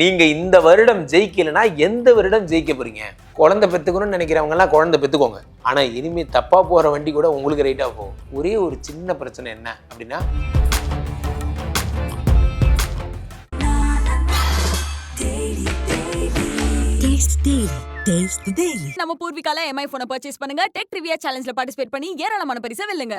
நீங்க இந்த வருடம் ஜெயிக்கலைன்னா எந்த வருடம் ஜெயிக்க போறீங்க? குழந்தை பெத்துக்கணும்னு நினைக்கிறவங்க எல்லாம் குழந்தை பெத்துக்கோங்க. ஆனா இனிமே தப்பா போற வண்டி கூட உங்களுக்கு ரைட்டா போகும். ஒரே ஒரு சின்ன பிரச்சனை என்ன அப்படின்னா, நம்ம பூர்விகால MI போனை பர்ச்சேஸ் பண்ணுங்க. டெக் ட்ரிவியா சேலஞ்ச்ல பார்ட்டிசிபேட் பண்ணி ஏராளமான பரிசை வெல்லுங்க.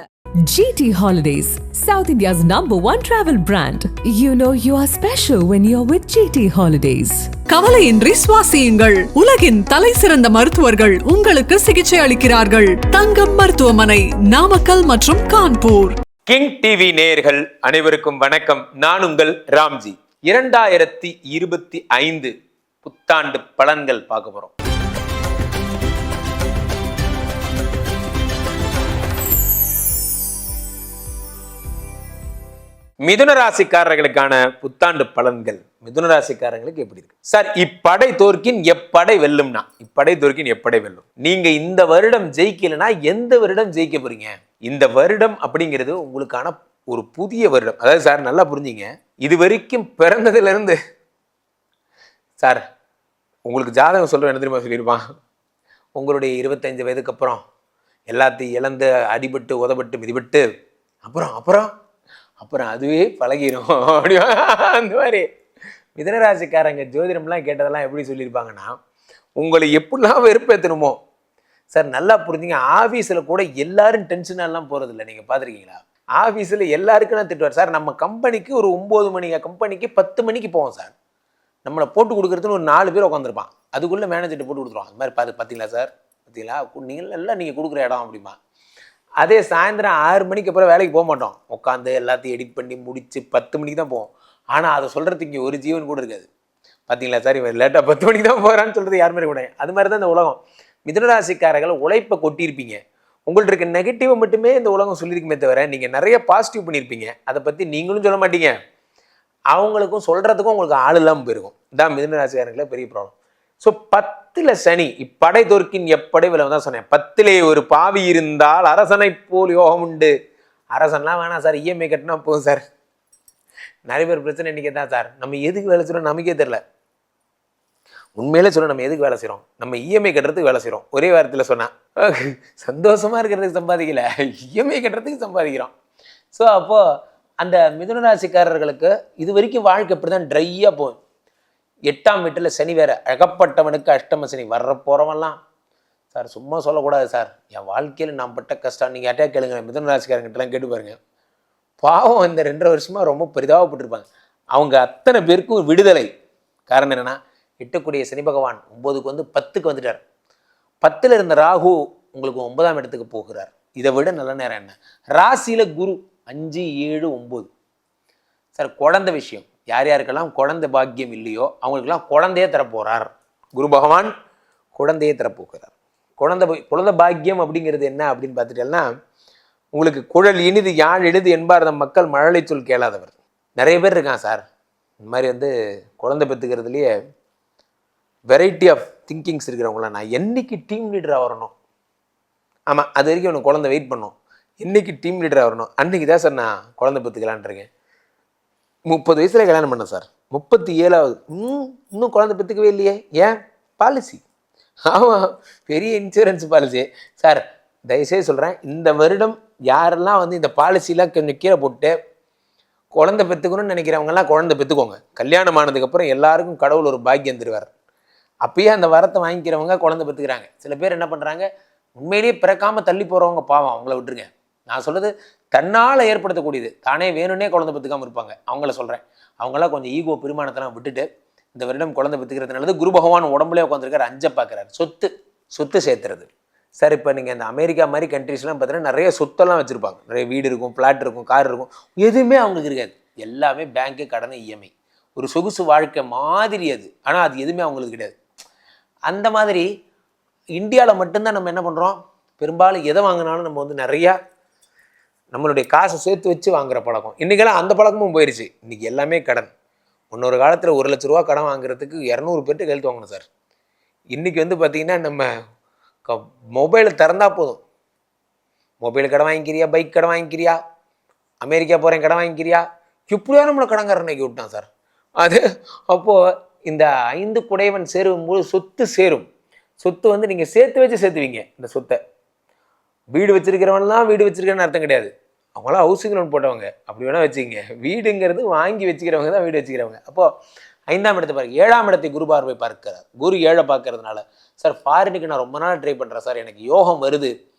GT Holidays, South India's #1 travel brand. You know you are special when you're with GT Holidays. கவலையின்றி சுவாசியுங்கள். உலகின் தலை சிறந்த மருத்துவர்கள் உங்களுக்கு சிகிச்சை அளிக்கிறார்கள். தங்கம் மருத்துவமனை, நாமக்கல் மற்றும் கான்பூர். கிங் டிவி நேயர்கள் அனைவருக்கும் வணக்கம். நான் உங்கள் ராம்ஜி. 2025 புத்தாண்டு பலன்கள் பார்க்க போறோம். மிதுன ராசிக்காரர்களுக்கான புத்தாண்டு பலன்கள் மிதுன ராசிக்காரங்களுக்கு எப்படி இருக்கு சார்? இப்படை தோற்கின் எப்படை வெல்லும்னா, இப்படை தோற்கின் எப்படை வெல்லும். நீங்க இந்த வருடம் ஜெயிக்கலைன்னா எந்த வருடம் ஜெயிக்க போறீங்க? இந்த வருடம் அப்படிங்கிறது உங்களுக்கான ஒரு புதிய வருடம். அதாவது சார் நல்லா புரிஞ்சுங்க, இது வரைக்கும் பிறந்ததுல இருந்து சார் உங்களுக்கு ஜாதகம் சொல்ற என்ன தெரியுமா சொல்லியிருப்பான்? உங்களுடைய 25 வயதுக்கு அப்புறம் எல்லாத்தையும் இழந்து அடிபட்டு உதப்பட்டு மிதிபட்டு அப்புறம் அதுவே பழகிரும் அப்படியா? அந்த மாதிரி மிதனராசிக்காரங்க ஜோதிடம்லாம் கேட்டதெல்லாம் எப்படி சொல்லியிருப்பாங்கன்னா, உங்களை எப்படிலாம் வெறுப்பேற்றணுமோ. சார் நல்லா புரிஞ்சுங்க, ஆஃபீஸில் கூட எல்லாரும் டென்ஷனெல்லாம் போகிறதில்ல. நீங்கள் பார்த்துருக்கீங்களா? ஆஃபீஸில் எல்லாருக்கும் நான் திட்டுவார் சார். நம்ம கம்பெனிக்கு ஒரு 9 மணி கம்பெனிக்கு 10 மணிக்கு போவோம் சார். நம்மளை போட்டு கொடுக்குறதுன்னு ஒரு 4 பேர் உட்காந்துருப்பான். அதுக்குள்ளே மேனேஜர்கிட்ட போட்டு கொடுத்துருவான். அது மாதிரி பார்த்தீங்களா சார், பார்த்தீங்களா நீங்கள் எல்லாம் நீங்கள் கொடுக்குற இடம் அப்படிமா. அதே சாயந்தரம் 6 மணிக்கு அப்புறம் வேலைக்கு போக மாட்டோம். உட்காந்து எல்லாத்தையும் எடிட் பண்ணி முடித்து 10 மணிக்கு தான் போவோம். ஆனால் அதை சொல்கிறதுக்கு இங்கே ஒரு ஜீவன் கூட இருக்காது. பார்த்தீங்களா சார், இவன் லேட்டாக 10 மணிக்கு தான் போகிறான்னு சொல்கிறது யாருமே கூட. அது மாதிரி தான் இந்த உலகம். மிதுனராசிக்காரர்கள் உழைப்பை கொட்டியிருப்பீங்க. உங்கள்ட்ட இருக்க நெகட்டிவை மட்டுமே இந்த உலகம் சொல்லியிருக்குமே தவிர நீங்கள் நிறைய பாசிட்டிவ் பண்ணியிருப்பீங்க. அதை பற்றி நீங்களும் சொல்ல மாட்டீங்க, அவங்களுக்கும் சொல்கிறதுக்கும் உங்களுக்கு ஆள் இல்லாமல் போயிருக்கும். இதான் மிதுனராசிக்காரங்களே பெரிய ப்ராப்ளம். ஸோ 10ல் சனி இப்படை தோற்கின் எப்படை விலை தான் சொன்னேன். 10லே ஒரு பாவி இருந்தால் அரசனை போல் யோகம் உண்டு. அரசன்லாம் வேணாம் சார், இஎம்ஐ கட்டினா போதும் சார். நிறைய பேர் பிரச்சனை இன்றைக்கி தான் சார், நம்ம எதுக்கு வேலை செய்கிறோம் நமக்கே தெரில. உண்மையிலே சொல்ல, நம்ம எதுக்கு வேலை செய்கிறோம்? நம்ம இஎம்ஐ கட்டுறதுக்கு வேலை செய்கிறோம். ஒரே வாரத்தில் சொன்னால் சந்தோஷமாக இருக்கிறதுக்கு சம்பாதிக்கல, இஎம்ஐ கட்டுறதுக்கு சம்பாதிக்கிறோம். ஸோ அப்போது அந்த மிதுனராசிக்காரர்களுக்கு இது வரைக்கும் வாழ்க்கை இப்படி தான் ட்ரையாக போகும். 8ஆம் வீட்டில் சனி வேறு, அகப்பட்டவனுக்கு அஷ்டம சனி. வர்ற போகிறவெல்லாம் சார் சும்மா சொல்லக்கூடாது சார், என் வாழ்க்கையில் நான் பட்ட கஷ்டம். நீங்கள் யார்ட்டையா கேளுங்க, மிதுனராசிக்காரங்கிட்டலாம் கேட்டு பாருங்க. பாவம் இந்த 2.5 வருஷமாக ரொம்ப பெரிதாகப்பட்டிருப்பாங்க. அவங்க அத்தனை பேருக்கும் விடுதலை. காரணம் என்னென்னா, எட்டக்கூடிய சனி பகவான் 9க்கு வந்து 10க்கு வந்துட்டார். 10ல் இருந்த ராகு உங்களுக்கு 9ஆம் இடத்துக்கு போகிறார். இதை விட நல்ல நேரம் என்ன? ராசியில் குரு 5, 7, 9. சார் குழந்தை விஷயம், யார் யாருக்கெல்லாம் குழந்தை பாக்கியம் இல்லையோ அவங்களுக்கெல்லாம் குழந்தையே தரப்போகிறார். குரு பகவான் குழந்தையே தரப்போகிறார். குழந்தை பாக்கியம் அப்படிங்கிறது என்ன அப்படின்னு பார்த்துட்டேன்னா, உங்களுக்கு குழல் இனிது யாழ் எழுது என்பார் நம் மக்கள் மழலை சொல் கேளாதவர். நிறைய பேர் இருக்கான் சார் இந்த மாதிரி வந்து குழந்தை பெற்றுக்கிறதுலையே வெரைட்டி ஆஃப் திங்கிங்ஸ் இருக்கிறவங்களாம். நான் என்றைக்கு டீம் லீடராக வரணும், ஆமாம் அது வரைக்கும் எனக்கு குழந்தை வெயிட் பண்ணோம், என்றைக்கு டீம் லீடராக வரணும் அன்றைக்கி தான் சார் நான் குழந்தை பெற்றுக்கலான்ருக்கேன். 30 வயசில் கல்யாணம் பண்ணேன் சார், 37ஆவது இன்னும் குழந்தை பெற்றுக்கவே இல்லையே. ஏன்? பாலிசி. ஆமாம், பெரிய இன்சூரன்ஸ் பாலிசி சார். தயவுசெய்து சொல்கிறேன், இந்த வருடம் யாரெல்லாம் வந்து இந்த பாலிசிலாம் கொஞ்சம் கீழே போட்டு குழந்தை பெற்றுக்கணும்னு நினைக்கிறவங்கலாம் குழந்தை பெற்றுக்கோங்க. கல்யாணம் ஆனதுக்கப்புறம் எல்லாருக்கும் கடவுள் ஒரு பாக்கியம் தருவார். அப்பயே அந்த வரத்தை வாங்கிக்கிறவங்க குழந்தை பெற்றுக்கிறாங்க. சில பேர் என்ன பண்ணுறாங்க, உண்மையிலேயே பிறக்காமல் தள்ளி போகிறவங்க பாவம், அவங்கள விட்டுருங்க. நான் சொல்கிறது தன்னால் ஏற்படுத்தக்கூடியது, தானே வேணும்னே குழந்தை பெற்றுக்காமல் இருப்பாங்க, அவங்கள சொல்கிறேன். அவங்களாம் கொஞ்சம் ஈகோ பெருமானத்தெல்லாம் விட்டுட்டு இந்த வருடம் குழந்தை பெற்றுக்கிறது நல்லது. குரு பகவான் உடம்புலேயே உட்காந்துருக்கார், 5 பார்க்குறாரு. சொத்து சேர்த்துறது சார். இப்போ நீங்கள் இந்த அமெரிக்கா மாதிரி கண்ட்ரீஸ்லாம் பார்த்தீங்கன்னா நிறைய சொத்தெல்லாம் வச்சுருப்பாங்க. நிறைய வீடு இருக்கும், ஃப்ளாட் இருக்கும், கார் இருக்கும். எதுவுமே அவங்களுக்கு இருக்காது. எல்லாமே பேங்க்கு, கடன், இஎம்ஐ. ஒரு சொகுசு வாழ்க்கை மாதிரி அது. ஆனால் அது எதுவுமே அவங்களுக்கு கிடையாது. அந்த மாதிரி இந்தியாவில் மட்டும்தான் நம்ம என்ன பண்ணுறோம், பெரும்பாலும் எதை வாங்கினாலும் நம்ம வந்து நிறையா நம்மளுடைய காசை சேர்த்து வச்சு வாங்குகிற பழக்கம். இன்றைக்கெல்லாம் அந்த பழக்கமும் போயிடுச்சு. இன்றைக்கி எல்லாமே கடன். முன்னொரு காலத்தில் 1 லட்ச ரூபா கடன் வாங்குறதுக்கு 200 பேர்ட்டு கையெழுத்து வாங்கணும் சார். இன்றைக்கி வந்து பார்த்திங்கன்னா நம்ம மொபைலை திறந்தா போதும், மொபைல் கடன் வாங்கிக்கிறியா, பைக் கடன் வாங்கிக்கிறியா, அமெரிக்கா போகிறேன் கடன் வாங்கிக்கிறியா, இப்படியா நம்மளை கடன்காரனைக்கு விட்டான் சார். அது அப்போது இந்த 5 குடைவன் சேரும்போது சொத்து சேரும். சொத்து வந்து நீங்கள் சேர்த்து வச்சு சேர்த்துவீங்க. இந்த சொத்தை வீடு வச்சிருக்கிறவன்லாம் வீடு வச்சிருக்கிறன்னு அர்த்தம் கிடையாது. அவங்களாம் ஹவுசிங் லோன் போட்டவங்க, அப்படி வேணால் வச்சுக்கிங்க. வீடுங்கிறது வாங்கி வச்சுக்கிறவங்க தான் வீடு வச்சுக்கிறவங்க. அப்போது 5ஆம் இடத்தை பாருங்க. 7ஆம் இடத்தை குரு பார்வை பார்க்கிறார். குரு 7 பார்க்கறதுனால சார் ஃபாரினுக்கு நான் ரொம்ப நாள் ட்ரை பண்ணுறேன் சார், எனக்கு யோகம் வருது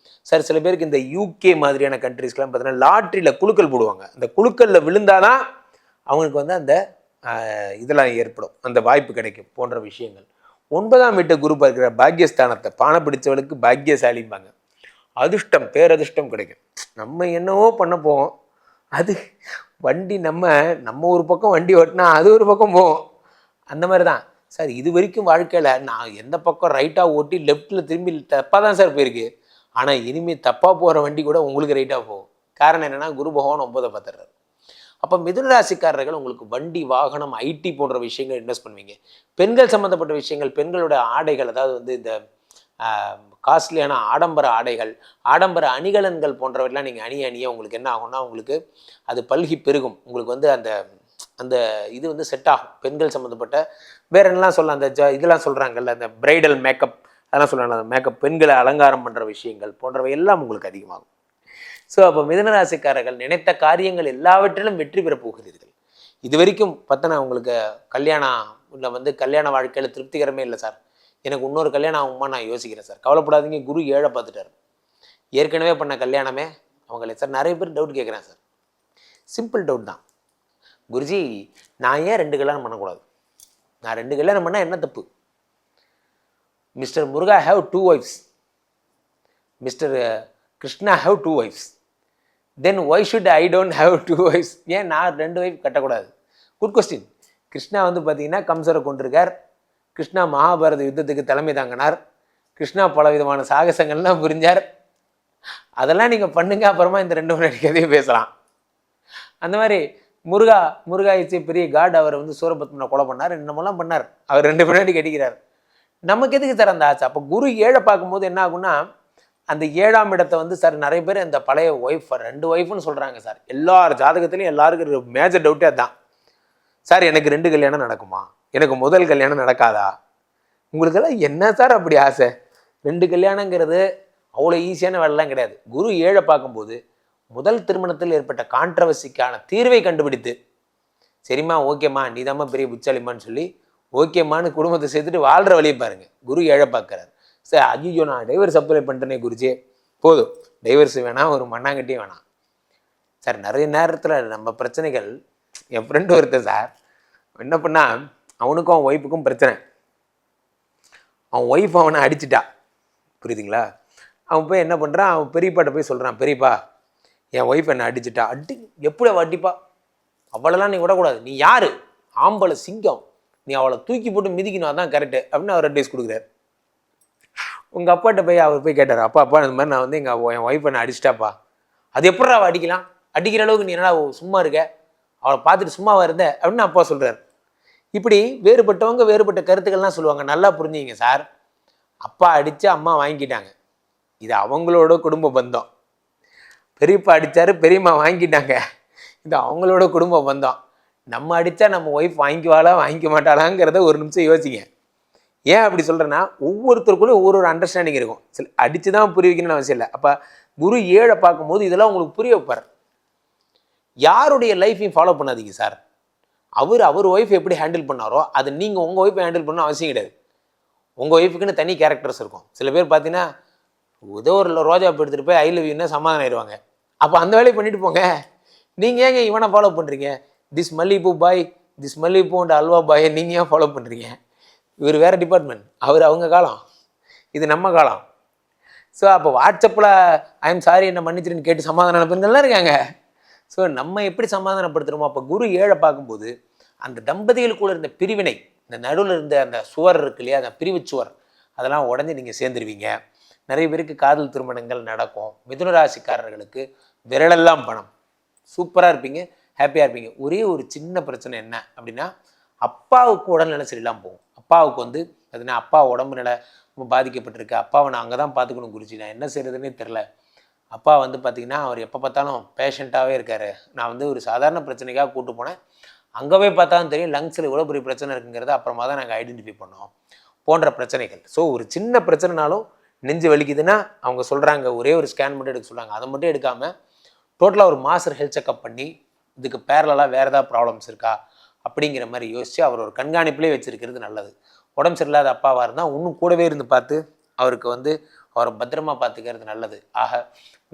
சார். சில பேருக்கு இந்த UK மாதிரியான கண்ட்ரீஸ்க்கெலாம் பார்த்தீங்கன்னா லாட்ரியில் குழுக்கள் போடுவாங்க. அந்த குழுக்களில் விழுந்தாதான் அவங்களுக்கு வந்து அந்த இதெல்லாம் ஏற்படும், அந்த வாய்ப்பு கிடைக்கும் போன்ற விஷயங்கள். 9ஆம் வீட்டை குரு பார்க்கிற பாக்கியஸ்தானத்தை பானை பிடிச்சவளுக்கு பாக்கியசாலிம்பாங்க. அதிர்ஷ்டம் பேரதிர்ஷ்டம் கிடைக்கும். நம்ம என்னவோ பண்ண போவோம், அது வண்டி நம்ம ஒரு பக்கம் வண்டி ஓட்டினா அது ஒரு பக்கம் போவோம். அந்த மாதிரி தான் சார் இது வரைக்கும் வாழ்க்கையில் நான் எந்த பக்கம் ரைட்டாக ஓட்டி லெஃப்ட்டில் திரும்பி தப்பாக தான் சார் போயிருக்கு. ஆனால் இனிமேல் தப்பாக போகிற வண்டி கூட உங்களுக்கு ரைட்டாக போகும். காரணம் என்னென்னா குரு பகவான் 9 பார்த்துறாரு. அப்போ மிதுன ராசிக்காரர்கள் உங்களுக்கு வண்டி வாகனம் ஐடி போன்ற விஷயங்கள் இன்வெஸ்ட் பண்ணுவீங்க. பெண்கள் சம்மந்தப்பட்ட விஷயங்கள், பெண்களோட ஆடைகள், அதாவது வந்து இந்த காஸ்ட்லியான ஆடம்பர ஆடைகள், ஆடம்பர அணிகலன்கள் போன்றவற்றெல்லாம் நீங்கள் அணிய உங்களுக்கு என்ன ஆகும்னா உங்களுக்கு அது பல்கி பெருகும். உங்களுக்கு வந்து அந்த அந்த இது வந்து செட் ஆகும். பெண்கள் சம்மந்தப்பட்ட வேறு என்னெல்லாம் சொல்லலாம், அந்த இதெல்லாம் சொல்கிறாங்கல்ல, அந்த பிரைடல் மேக்கப் அதெல்லாம் சொல்கிறாங்க, அந்த மேக்கப், பெண்களை அலங்காரம் பண்ணுற விஷயங்கள் போன்றவை எல்லாம் உங்களுக்கு அதிகமாகும். ஸோ அப்போ மிதுனராசிக்காரர்கள் நினைத்த காரியங்கள் எல்லாவற்றிலும் வெற்றி பெற போகிறீர்கள். இது வரைக்கும் பார்த்தனா உங்களுக்கு கல்யாணம் இல்லை வந்து கல்யாண வாழ்க்கையில் திருப்திகரமே இல்லை சார், எனக்கு இன்னொரு கல்யாணம் ஆகுமா நான் யோசிக்கிறேன் சார். கவலைப்படாதீங்க, குரு 7 பார்த்துட்டார். ஏற்கனவே பண்ண கல்யாணமே அவங்களே சார். நிறைய பேர் டவுட் கேட்குறேன் சார். சிம்பிள் டவுட் தான், குருஜி நான் ஏன் 2 கல்யாணம் பண்ணக்கூடாது? நான் 2 கல்யாணம் பண்ணால் என்ன தப்பு? Mister Muruga have 2 wives, mister Krishna have 2 wives, then why should I don't have 2 wives? ஏன் நான் 2 wife கட்டக்கூடாது? Good question. கிருஷ்ணா வந்து பார்த்தீங்கன்னா கம்சரை கொண்டிருக்கார். கிருஷ்ணா மகாபாரத யுத்தத்துக்கு தலைமை தாங்கினார். கிருஷ்ணா பல விதமான சாகசங்கள்லாம் புரிஞ்சார். அதெல்லாம் நீங்கள் பண்ணுங்க, அப்புறமா இந்த 2 மணி கதையை பேசலாம். அந்த மாதிரி முருகா இச்சை பெரிய காட், அவர் வந்து சூரபத்மனை கொலை பண்ணார், என்னமெல்லாம் பண்ணார், அவர் 2 பின்னாடி கட்டிக்கிறார். நமக்கு எதுக்கு சார் அந்த ஆச்சு? அப்போ குரு 7 பார்க்கும்போது என்ன ஆகும்னா அந்த 7ஆம் இடத்தை வந்து சார் நிறைய பேர் இந்த பழைய ஒய்ஃப் 2 ஒய்ஃப்னு சொல்கிறாங்க சார். எல்லார் ஜாதகத்துலையும் எல்லாருக்கும் மேஜர் டவுட்டே அதுதான் சார். எனக்கு 2 கல்யாணம் நடக்குமா? எனக்கு முதல் கல்யாணம் நடக்காதா? உங்களுக்கெல்லாம் என்ன சார் அப்படி ஆசை? 2 கல்யாணங்கிறது அவ்வளோ ஈஸியான வேலைலாம் கிடையாது. குரு 7 பார்க்கும்போது முதல் திருமணத்தில் ஏற்பட்ட கான்ட்ரவர்சிக்கான தீர்வை கண்டுபிடித்து, சரிம்மா ஓகேம்மா நீ தாம்மா பெரிய புச்சாலிம்மான்னு சொல்லி ஓகேம்மான்னு குடும்பத்தை சேர்த்துட்டு வாழ்கிற வழியை பாருங்கள். குரு 7 பார்க்குறாரு. சார் ஐயோ நான் டைவர்ஸ் அப்ளை பண்ணிட்டேனே குருஜி, போதும் டைவர்ஸ் வேணாம், ஒரு மண்ணாங்கட்டியும் வேணாம் சார். நிறைய நேரத்தில் நம்ம பிரச்சனைகள், என் ஃப்ரெண்டு ஒருத்தர் சார் என்ன பண்ணால் அவனுக்கும் அவன் ஒய்ஃபுக்கும் பிரச்சனை. அவன் ஒய்ஃப் அவனை அடிச்சிட்டா, புரியுதுங்களா? அவன் போய் என்ன பண்ணுறான், அவன் பெரியப்பாட்ட போய் சொல்கிறான், பெரியப்பா என் ஒய்ஃப் என்னை அடிச்சிட்டா. எப்படி அவள் அடிப்பா? அவளெல்லாம் நீ விடக்கூடாது, நீ யார்? ஆம்பளை சிங்கம், நீ அவளை தூக்கி போட்டு மிதிக்கணும், அதான் கரெக்டு அப்படின்னு அவர் அட்வைஸ் கொடுக்குறாரு. உங்கள் அப்பாட்ட போய் அவர் போய் கேட்டார், அப்பா இந்த மாதிரி நான் வந்து என் ஒய்ஃப் என்னை அடிச்சிட்டாப்பா. அது எப்படி அவள் அடிக்கலாம்? அடிக்கிற அளவுக்கு நீ என்னடா சும்மா இருக்க, அவளை பார்த்துட்டு சும்மாவா இருந்த அப்படின்னு அப்பா சொல்கிறார். இப்படி வேறுபட்டவங்க வேறுபட்ட கருத்துக்கள்லாம் சொல்லுவாங்க. நல்லா புரிஞ்சுங்க சார். அப்பா அடித்து அம்மா வாங்கிட்டாங்க, இது அவங்களோட குடும்ப பந்தம். பெரியப்பா அடித்தார், பெரியம்மா வாங்கிட்டாங்க, இது அவங்களோட குடும்ப பந்தம். நம்ம அடித்தா நம்ம ஒய்ஃப் வாங்கிக்குவாளா வாங்கிக்க மாட்டாளாங்கிறத ஒரு நிமிஷம் யோசிங்க. ஏன் அப்படி சொல்கிறேன்னா ஒவ்வொருத்தருக்குள்ளே ஒவ்வொரு அண்டர்ஸ்டாண்டிங் இருக்கும். சில அடித்து தான் புரிய வைக்கணும்னு அவசியம் இல்லை. அப்போ குரு 7 பார்க்கும்போது இதெல்லாம் உங்களுக்கு புரிய வைப்பார். யாருடைய லைஃப்பையும் ஃபாலோ பண்ணாதீங்க சார். அவர் ஒய்ஃப் எப்படி ஹேண்டில் பண்ணாரோ அது நீங்கள் உங்கள் ஒய்ஃபை ஹேண்டில் பண்ண அவசியம் கிடையாது. உங்கள் ஒய்ஃபுக்குன்னு தனி கேரக்டர்ஸ் இருக்கும். சில பேர் பார்த்தீங்கன்னா ஏதோ ஒரு ரோஜா பூ எடுத்துகிட்டு போய் ஐ லவ் யூன்னா சமாதானம் ஆயிடுவாங்க. அப்போ அந்த வேலையை பண்ணிட்டு போங்க. நீங்கள் ஏங்க இவனை ஃபாலோ பண்ணுறீங்க? திஸ் மல்லிகைப்பூ பாய், திஸ் மல்லிகைப்பூ அண்ட் அல்வா பாயை நீங்கள் ஏன் ஃபாலோ பண்ணுறீங்க? இவர் வேறு டிபார்ட்மெண்ட், அவங்க காலம், இது நம்ம காலம். ஸோ அப்போ வாட்ஸ்அப்பில் ஐ எம் சாரி என்ன மன்னிச்சிருன்னு கேட்டு சமாதான பெண்கள்லாம் இருக்காங்க. ஸோ நம்ம எப்படி சமாதானப்படுத்துகிறோமோ, அப்போ குரு 7 பார்க்கும்போது அந்த தம்பதிகளுக்குள்ள இருந்த பிரிவினை, இந்த நடுவில் இருந்த அந்த சுவர் இருக்கு இல்லையா, அந்த பிரிவு சுவர், அதெல்லாம் உடஞ்சி நீங்கள் சேர்ந்துருவீங்க. நிறைய பேருக்கு காதல் திருமணங்கள் நடக்கும். மிதுன ராசிக்காரர்களுக்கு விரலெல்லாம் பணம், சூப்பராக இருப்பீங்க, ஹாப்பியாக இருப்பீங்க. ஒரே ஒரு சின்ன பிரச்சனை என்ன அப்படின்னா, அப்பாவுக்கு உடல்நிலை சரியில்லாமல் போகும். அப்பாவுக்கு வந்து அதுனா அப்பா உடம்பு நிலை ரொம்ப பாதிக்கப்பட்டிருக்கு, அப்பாவை நான் அங்கே தான் பார்த்துக்கணும் குருஜி, நான் என்ன செய்கிறதுனே தெரில. அப்பா வந்து பார்த்திங்கன்னா அவர் எப்போ பார்த்தாலும் பேஷண்ட்டாகவே இருக்கார். நான் வந்து ஒரு சாதாரண பிரச்சனைக்காக கூப்பிட்டு போனேன், அங்கே போய் பார்த்தா தான் தெரியும் லங்ஸில் இவ்வளோ பெரிய பிரச்சனை இருக்குங்கிறத அப்புறமா தான் நாங்கள் ஐடென்டிஃபை பண்ணோம் போன்ற பிரச்சனைகள். ஸோ ஒரு சின்ன பிரச்சனைனாலும் நெஞ்சு வலிக்குதுன்னா அவங்க சொல்கிறாங்க ஒரே ஒரு ஸ்கேன் மட்டும் எடுக்க சொல்கிறாங்க. அதை மட்டும் எடுக்காமல் டோட்டலாக ஒரு மாஸ்டர் ஹெல்த் செக்அப் பண்ணி இதுக்கு பேரலாக வேறு ஏதாவது ப்ராப்ளம்ஸ் இருக்கா அப்படிங்கிற மாதிரி யோசித்து அவர் ஒரு கண்காணிப்பிலே வச்சுருக்கிறது நல்லது. உடம்பு சரியில்லாத அப்பாவாக இருந்தால் இன்னும் கூடவே இருந்து பார்த்து அவருக்கு வந்து அவரை பத்திரமா பார்த்துக்கிறது நல்லது. ஆக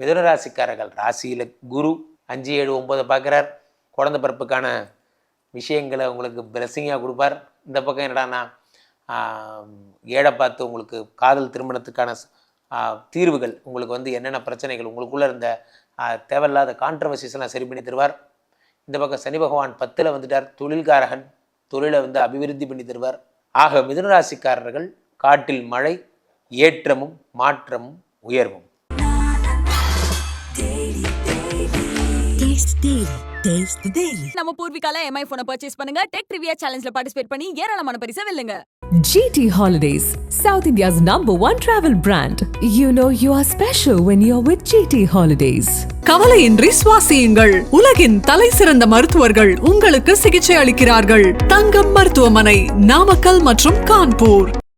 மிதுன ராசிக்காரர்கள் ராசியில் குரு 5, 7, 9 பார்க்குறார். குழந்தை பிறப்புக்கான விஷயங்களை உங்களுக்கு பிளெஸ்ஸிங்காக கொடுப்பார். இந்த பக்கம் என்னடானா ஏழை பார்த்து உங்களுக்கு காதல் திருமணத்துக்கான தீர்வுகள், உங்களுக்கு வந்து என்னென்ன பிரச்சனைகள் உங்களுக்குள்ளே இருந்த தேவையில்லாத கான்ட்ரவர்சிஸ்லாம் சரி பண்ணி தருவார். இந்த பக்கம் சனி பகவான் 10ல் வந்துட்டார். தொழில்காரகன், தொழிலை வந்து அபிவிருத்தி பண்ணி தருவார். ஆக மிதுன ராசிக்காரர்கள் காட்டில் மழை, ஏற்றமும் மாற்றமும் உயர்வும். நம்ம பூர்விகால எம்ஐ போனை பர்ச்சேஸ் பண்ணுங்க. டெக் ட்ரிவியா சேலஞ்ச்ல பார்ட்டிசிபேட் பண்ணி ஏராளமான பரிசை வெல்லுங்க. GT Holidays, South India's #1 travel brand. You know you are special when you're with GT Holidays. கவலையின்றி சுவாசியுங்கள். உலகின் தலை சிறந்த மருத்துவர்கள் உங்களுக்கு சிகிச்சை அளிக்கிறார்கள். தங்கம் மருத்துவமனை, நாமக்கல் மற்றும் கான்பூர்.